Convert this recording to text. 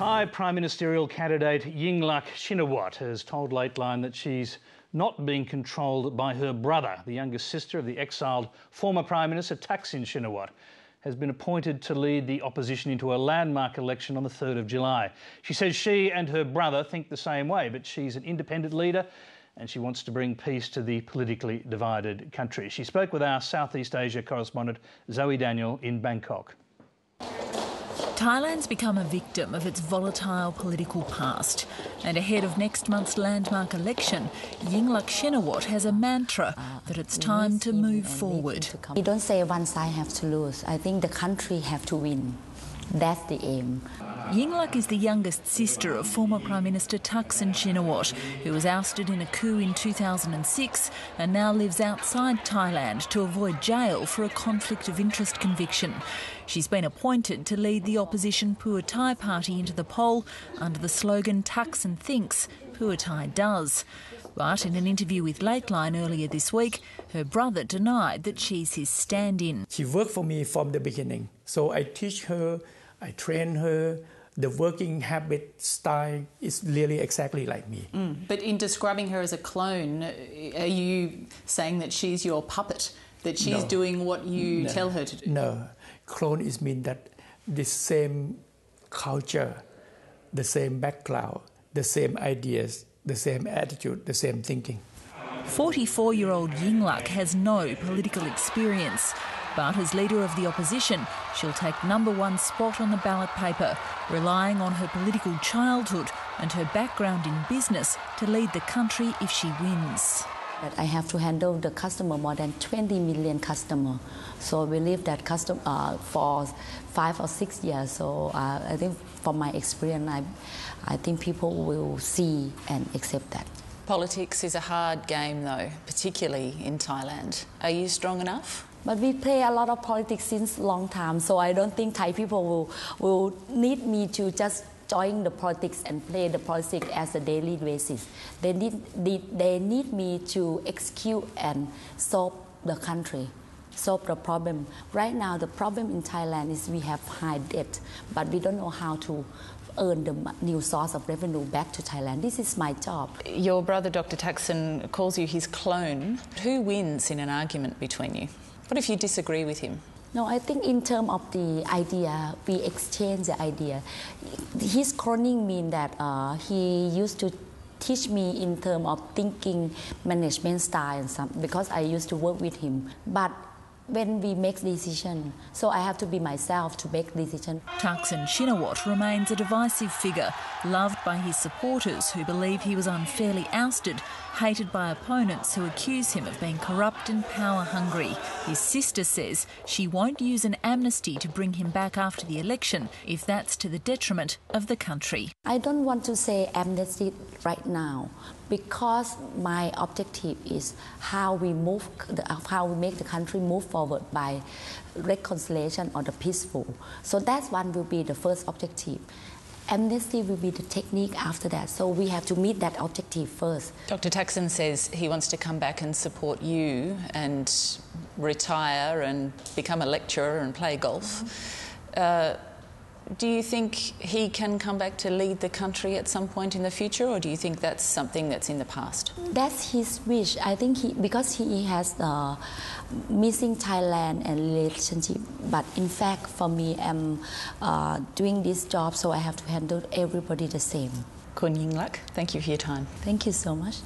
Thai Prime Ministerial candidate Yingluck Shinawatra has told Lateline that she's not being controlled by her brother. The youngest sister of the exiled former Prime Minister Thaksin Shinawatra has been appointed to lead the opposition into a landmark election on the 3rd of July. She says she and her brother think the same way, but she's an independent leader and she wants to bring peace to the politically divided country. She spoke with our Southeast Asia correspondent Zoe Daniel in Bangkok. Thailand's become a victim of its volatile political past, and ahead of next month's landmark election, Yingluck Shinawatra has a mantra that it's time to move forward. We don't say one side has to lose. I think the country has to win. That's the aim. Yingluck is the youngest sister of former Prime Minister Thaksin Shinawatra, who was ousted in a coup in 2006 and now lives outside Thailand to avoid jail for a conflict of interest conviction. She's been appointed to lead the opposition Pheu Thai party into the poll under the slogan "Thaksin thinks, Pheu Thai does." But in an interview with Lateline earlier this week, her brother denied that she's his stand-in. She worked for me from the beginning, so I teach her, I train her. The working habit style is really exactly like me. But in describing her as a clone, are you saying that she's your puppet, that she's doing what you tell her to do? No. Clone is mean that the same culture, the same background, the same ideas, the same attitude, the same thinking. 44-year-old Yingluck has no political experience, but as leader of the opposition, she'll take #1 spot on the ballot paper, relying on her political childhood and her background in business to lead the country if she wins. I have to handle the customer, more than 20 million customers. So we live that customer for 5 or 6 years. So I think from my experience, I think people will see and accept that. Politics is a hard game though, particularly in Thailand. Are you strong enough? But we play a lot of politics since a long time, so I don't think Thai people will need me to just join the politics and play the politics as a daily basis. They need me to execute and solve the country, solve the problem. Right now, the problem in Thailand is we have high debt, but we don't know how to earn the new source of revenue back to Thailand. This is my job. Your brother, Dr. Thaksin, calls you his clone. Who wins in an argument between you? What if you disagree with him? No, I think in terms of the idea, we exchange the idea. His cloning means that he used to teach me in terms of thinking, management style and something, because I used to work with him. But when we make decision, so I have to be myself to make decision. Thaksin Shinawatra remains a divisive figure, loved by his supporters who believe he was unfairly ousted, hated by opponents who accuse him of being corrupt and power-hungry. His sister says she won't use an amnesty to bring him back after the election if that's to the detriment of the country. I don't want to say amnesty right now, because my objective is how we make the country move forward by reconciliation or the peaceful. So that one will be the first objective. Amnesty will be the technique after that. So we have to meet that objective first. Dr. Thaksin says he wants to come back and support you and retire and become a lecturer and play golf. Do you think he can come back to lead the country at some point in the future, or do you think that's something that's in the past? That's his wish. I think because he has missing Thailand and relationship. But in fact, for me, I'm doing this job, so I have to handle everybody the same. Kun Yingluck, thank you for your time. Thank you so much.